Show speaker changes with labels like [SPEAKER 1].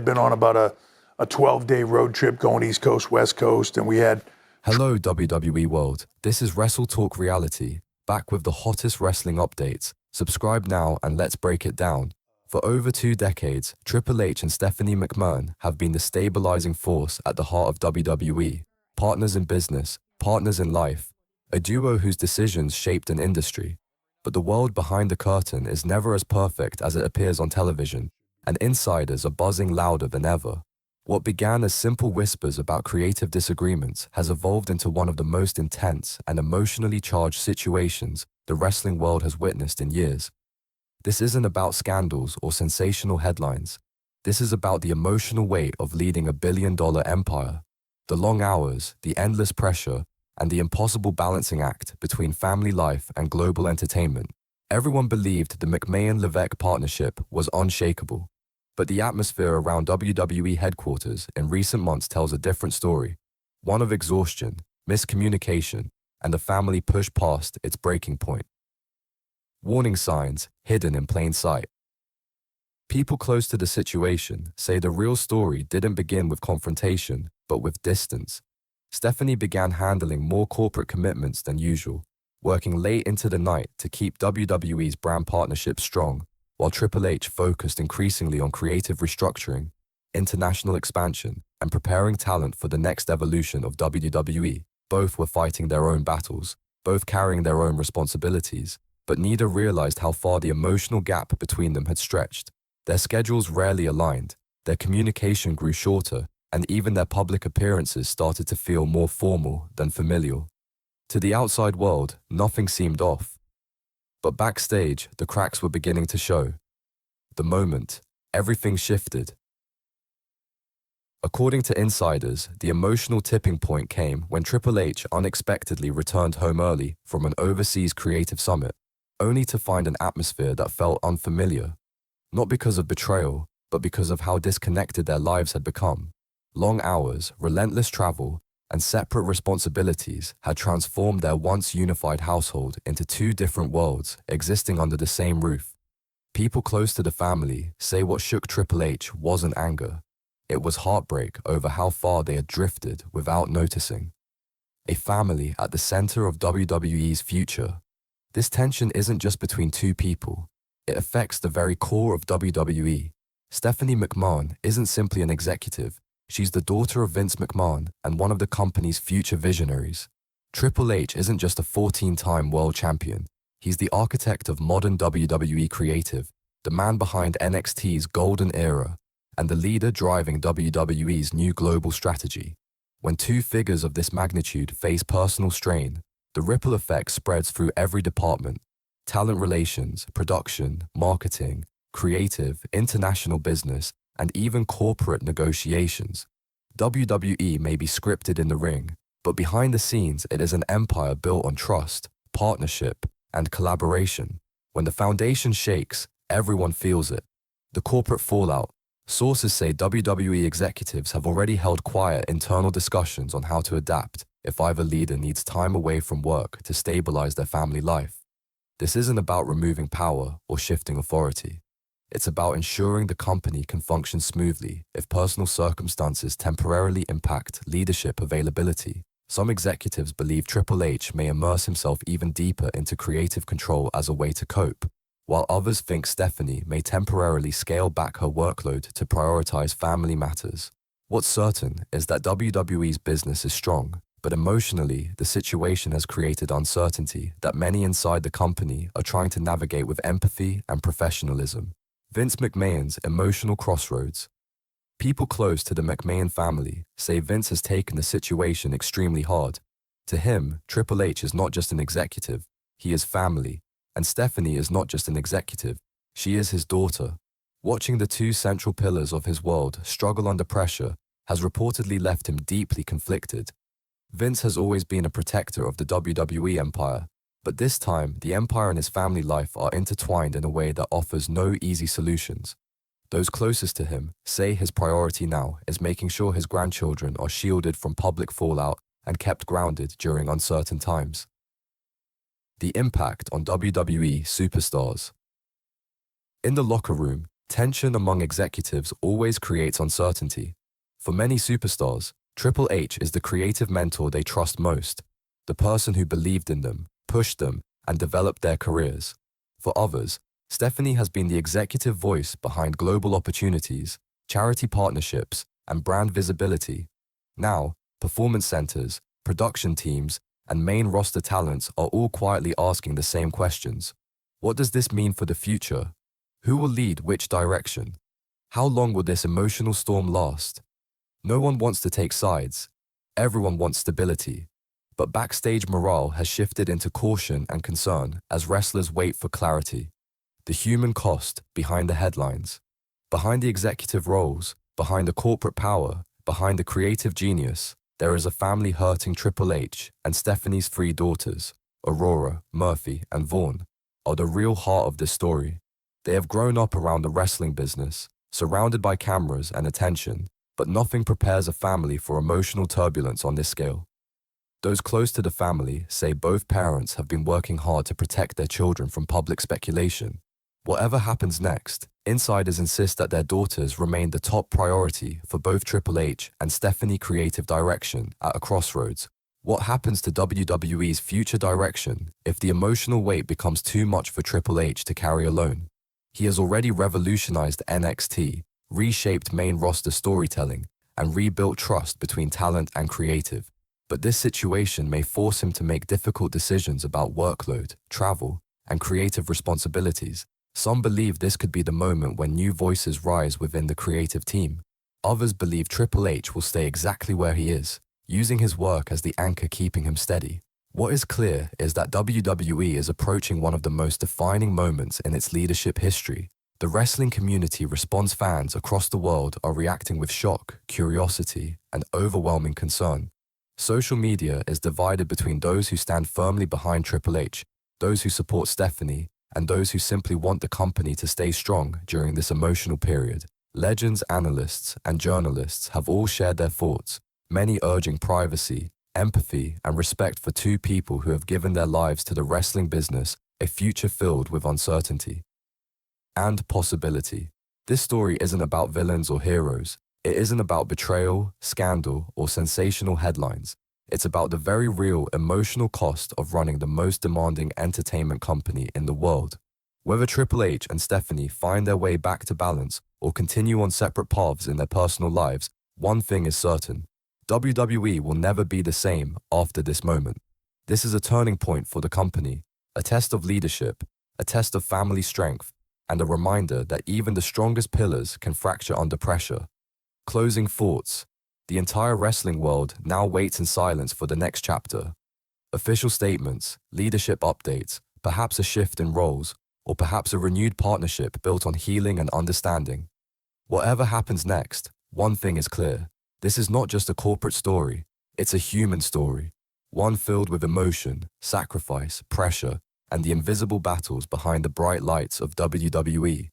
[SPEAKER 1] Been on about a 12-day road trip going East Coast, West Coast, and we had...
[SPEAKER 2] Hello WWE world, this is Wrestle Talk Reality, back with the hottest wrestling updates. Subscribe now and let's break it down. For over 2 decades, Triple H and Stephanie McMahon have been the stabilizing force at the heart of WWE. Partners in business, partners in life, a duo whose decisions shaped an industry. But the world behind the curtain is never as perfect as it appears on television, and insiders are buzzing louder than ever. What began as simple whispers about creative disagreements has evolved into one of the most intense and emotionally charged situations the wrestling world has witnessed in years. This isn't about scandals or sensational headlines. This is about the emotional weight of leading a billion-dollar empire, the long hours, the endless pressure, and the impossible balancing act between family life and global entertainment. Everyone believed the McMahon-Levesque partnership was unshakable. But the atmosphere around WWE headquarters in recent months tells a different story, one of exhaustion, miscommunication, and the family pushed past its breaking point. Warning signs hidden in plain sight. People close to the situation say the real story didn't begin with confrontation, but with distance. Stephanie began handling more corporate commitments than usual, working late into the night to keep WWE's brand partnership strong, while Triple H focused increasingly on creative restructuring, international expansion, and preparing talent for the next evolution of WWE. Both were fighting their own battles, both carrying their own responsibilities, but neither realized how far the emotional gap between them had stretched. Their schedules rarely aligned, their communication grew shorter, and even their public appearances started to feel more formal than familial. To the outside world, nothing seemed off. But backstage, the cracks were beginning to show. The moment, everything shifted. According to insiders, the emotional tipping point came when Triple H unexpectedly returned home early from an overseas creative summit, only to find an atmosphere that felt unfamiliar. Not because of betrayal, but because of how disconnected their lives had become. Long hours, relentless travel, and separate responsibilities had transformed their once unified household into 2 different worlds existing under the same roof. People close to the family say what shook Triple H wasn't anger. It was heartbreak over how far they had drifted without noticing. A family at the center of WWE's future. This tension isn't just between 2 people. It affects the very core of WWE. Stephanie McMahon isn't simply an executive. She's the daughter of Vince McMahon and one of the company's future visionaries. Triple H isn't just a 14-time world champion. He's the architect of modern WWE creative, the man behind NXT's golden era, and the leader driving WWE's new global strategy. When 2 figures of this magnitude face personal strain, the ripple effect spreads through every department: talent relations, production, marketing, creative, international business, and even corporate negotiations. WWE may be scripted in the ring, but behind the scenes it is an empire built on trust, partnership, and collaboration. When the foundation shakes, everyone feels it. The corporate fallout. Sources say WWE executives have already held quiet internal discussions on how to adapt if either leader needs time away from work to stabilize their family life. This isn't about removing power or shifting authority. It's about ensuring the company can function smoothly if personal circumstances temporarily impact leadership availability. Some executives believe Triple H may immerse himself even deeper into creative control as a way to cope, while others think Stephanie may temporarily scale back her workload to prioritize family matters. What's certain is that WWE's business is strong, but emotionally, the situation has created uncertainty that many inside the company are trying to navigate with empathy and professionalism. Vince McMahon's emotional crossroads. People close to the McMahon family say Vince has taken the situation extremely hard. To him, Triple H is not just an executive, he is family, and Stephanie is not just an executive, she is his daughter. Watching the 2 central pillars of his world struggle under pressure has reportedly left him deeply conflicted. Vince has always been a protector of the WWE empire, but this time the empire and his family life are intertwined in a way that offers no easy solutions. Those closest to him say his priority now is making sure his grandchildren are shielded from public fallout and kept grounded during uncertain times. The impact on WWE superstars. In the locker room, Tension among executives always creates uncertainty. For many superstars, Triple H is the creative mentor they trust most, the person who believed in them, pushed them, and developed their careers. For others, Stephanie has been the executive voice behind global opportunities, charity partnerships, and brand visibility. Now, performance centers, production teams, and main roster talents are all quietly asking the same questions. What does this mean for the future? Who will lead which direction? How long will this emotional storm last? No one wants to take sides. Everyone wants stability. But backstage morale has shifted into caution and concern as wrestlers wait for clarity. The human cost behind the headlines. Behind the executive roles, behind the corporate power, behind the creative genius, there is a family hurting. Triple H and Stephanie's three daughters, Aurora, Murphy, and Vaughn, are the real heart of this story. They have grown up around the wrestling business, surrounded by cameras and attention, but nothing prepares a family for emotional turbulence on this scale. Those close to the family say both parents have been working hard to protect their children from public speculation. Whatever happens next, insiders insist that their daughters remain the top priority for both Triple H and Stephanie creative direction at a crossroads. What happens to WWE's future direction if the emotional weight becomes too much for Triple H to carry alone? He has already revolutionized NXT, reshaped main roster storytelling, and rebuilt trust between talent and creative. But this situation may force him to make difficult decisions about workload, travel, and creative responsibilities. Some believe this could be the moment when new voices rise within the creative team. Others believe Triple H will stay exactly where he is, using his work as the anchor keeping him steady. What is clear is that WWE is approaching one of the most defining moments in its leadership history. The wrestling community response. Fans across the world are reacting with shock, curiosity, and overwhelming concern. Social media is divided between those who stand firmly behind Triple H, those who support Stephanie, and those who simply want the company to stay strong during this emotional period. Legends, analysts, and journalists have all shared their thoughts, many urging privacy, empathy, and respect for two people who have given their lives to the wrestling business, a future filled with uncertainty and possibility. This story isn't about villains or heroes. It isn't about betrayal, scandal, or sensational headlines. It's about the very real emotional cost of running the most demanding entertainment company in the world. Whether Triple H and Stephanie find their way back to balance or continue on separate paths in their personal lives, one thing is certain. WWE will never be the same after this moment. This is a turning point for the company, a test of leadership, a test of family strength, and a reminder that even the strongest pillars can fracture under pressure. Closing thoughts. The entire wrestling world now waits in silence for the next chapter. Official statements, leadership updates, perhaps a shift in roles, or perhaps a renewed partnership built on healing and understanding. Whatever happens next, one thing is clear. This is not just a corporate story, it's a human story. One filled with emotion, sacrifice, pressure, and the invisible battles behind the bright lights of WWE.